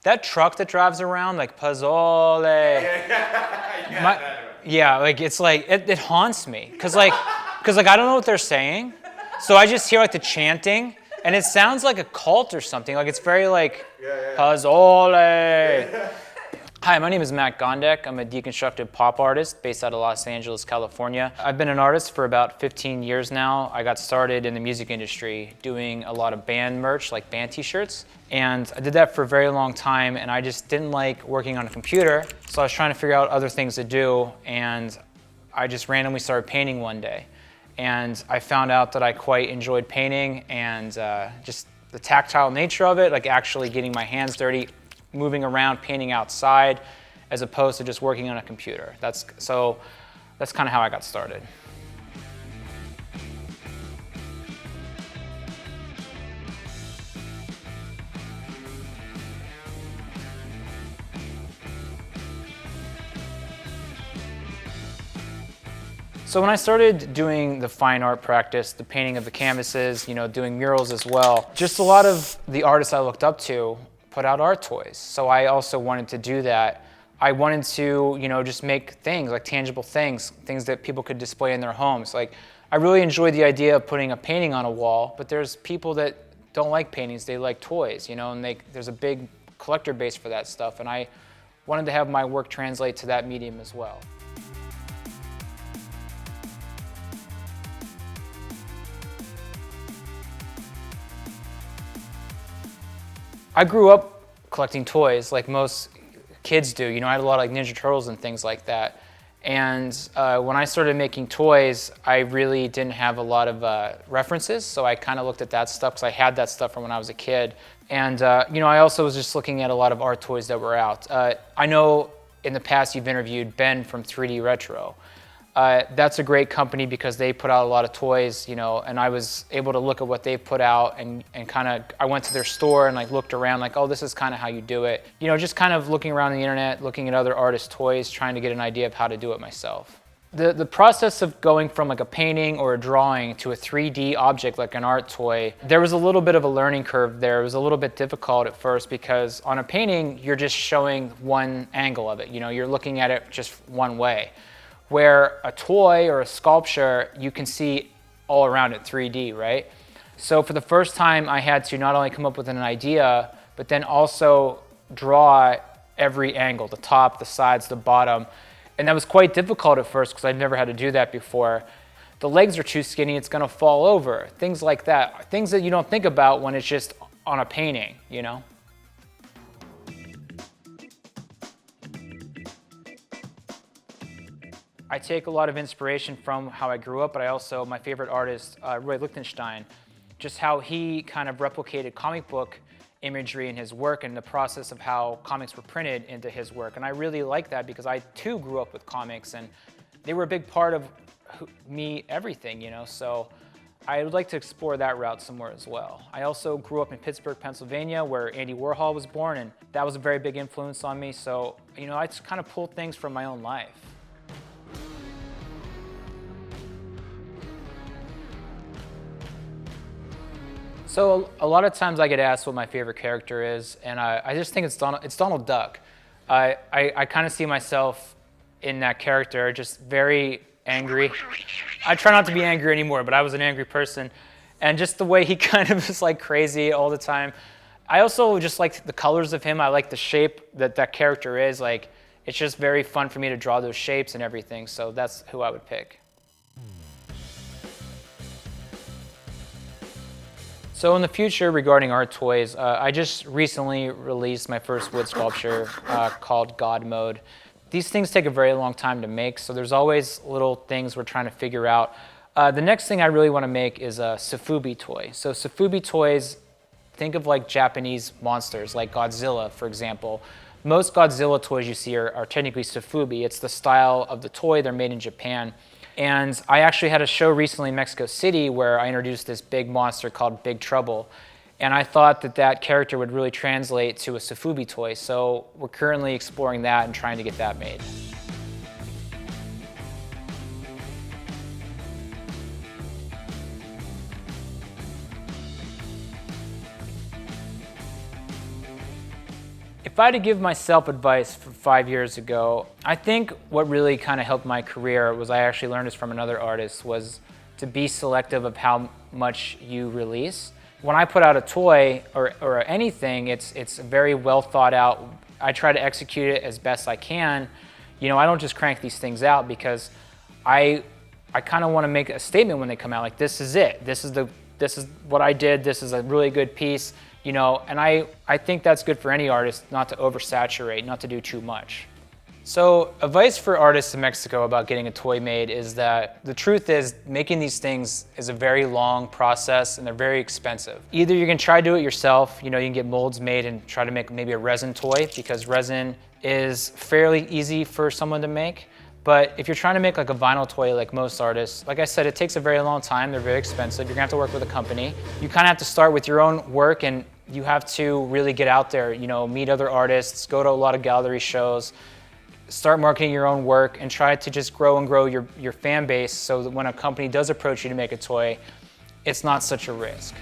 That truck that drives around, like, Pozole. Yeah, like, it's like, it haunts me. Because I don't know what they're saying. So I just hear, like, the chanting, and it sounds like a cult or something. Like, it's very, like, Pozole. Hi, my name is Matt Gondek. I'm a deconstructed pop artist based out of Los Angeles, California. I've been an artist for about 15 years now. I got started in the music industry doing a lot of band merch, like band t-shirts. And I did that for a very long time, and I just didn't like working on a computer. So I was trying to figure out other things to do, and I just randomly started painting one day. And I found out that I quite enjoyed painting and just the tactile nature of it, like actually getting my hands dirty, moving around, painting outside, as opposed to just working on a computer. That's kind of how I got started. So when I started doing the fine art practice, the painting of the canvases, doing murals as well, just a lot of the artists I looked up to put out art toys. So I also wanted to do that. I wanted to, just make things, like tangible things that people could display in their homes. Like, I really enjoyed the idea of putting a painting on a wall, but there's people that don't like paintings, they like toys, and there's a big collector base for that stuff, and I wanted to have my work translate to that medium as well. I grew up collecting toys like most kids do. I had a lot of like Ninja Turtles and things like that. And when I started making toys, I really didn't have a lot of references. So I kind of looked at that stuff because I had that stuff from when I was a kid. And I also was just looking at a lot of art toys that were out. I know in the past you've interviewed Ben from 3D Retro. That's a great company because they put out a lot of toys, and I was able to look at what they put out and kind of, I went to their store and like looked around like, oh, this is kind of how you do it. Just kind of looking around the internet, looking at other artists' toys, trying to get an idea of how to do it myself. The process of going from like a painting or a drawing to a 3D object like an art toy, there was a little bit of a learning curve there. It was a little bit difficult at first because on a painting, you're just showing one angle of it. You're looking at it just one way. Where a toy or a sculpture, you can see all around it 3D, right? So for the first time, I had to not only come up with an idea, but then also draw every angle, the top, the sides, the bottom. And that was quite difficult at first because I'd never had to do that before. The legs are too skinny, it's gonna fall over, things like that. Things that you don't think about when it's just on a painting, I take a lot of inspiration from how I grew up, but I also, my favorite artist, Roy Lichtenstein, just how he kind of replicated comic book imagery in his work and the process of how comics were printed into his work. And I really like that because I too grew up with comics and they were a big part of me, everything, so I would like to explore that route somewhere as well. I also grew up in Pittsburgh, Pennsylvania, where Andy Warhol was born, and that was a very big influence on me. So, I just kind of pulled things from my own life. So a lot of times I get asked what my favorite character is, and I just think it's Donald Duck. I kind of see myself in that character, just very angry. I try not to be angry anymore, but I was an angry person. And just the way he kind of is like crazy all the time. I also just like the colors of him. I like the shape that character is. Like, it's just very fun for me to draw those shapes and everything, so that's who I would pick. So in the future regarding art toys, I just recently released my first wood sculpture called God Mode. These things take a very long time to make, so there's always little things we're trying to figure out. The next thing I really want to make is a Sofubi toy. So Sofubi toys, think of like Japanese monsters, like Godzilla, for example. Most Godzilla toys you see are technically Sofubi. It's the style of the toy, they're made in Japan. And I actually had a show recently in Mexico City where I introduced this big monster called Big Trouble. And I thought that character would really translate to a Sofubi toy. So we're currently exploring that and trying to get that made. If I had to give myself advice from 5 years ago, I think what really kind of helped my career was I actually learned this from another artist, was to be selective of how much you release. When I put out a toy or anything, it's very well thought out. I try to execute it as best I can. You know, I don't just crank these things out because I kind of want to make a statement when they come out, like, this is it. This is what I did. This is a really good piece, you know, and I think that's good for any artist, not to oversaturate, not to do too much. So advice for artists in Mexico about getting a toy made is that the truth is making these things is a very long process and they're very expensive. Either you can try to do it yourself, you know, you can get molds made and try to make maybe a resin toy, because resin is fairly easy for someone to make. But if you're trying to make like a vinyl toy like most artists, like I said, it takes a very long time, they're very expensive, you're gonna have to work with a company. You kind of have to start with your own work, and you have to really get out there, you know, meet other artists, go to a lot of gallery shows, start marketing your own work, and try to just grow and grow your fan base so that when a company does approach you to make a toy, it's not such a risk.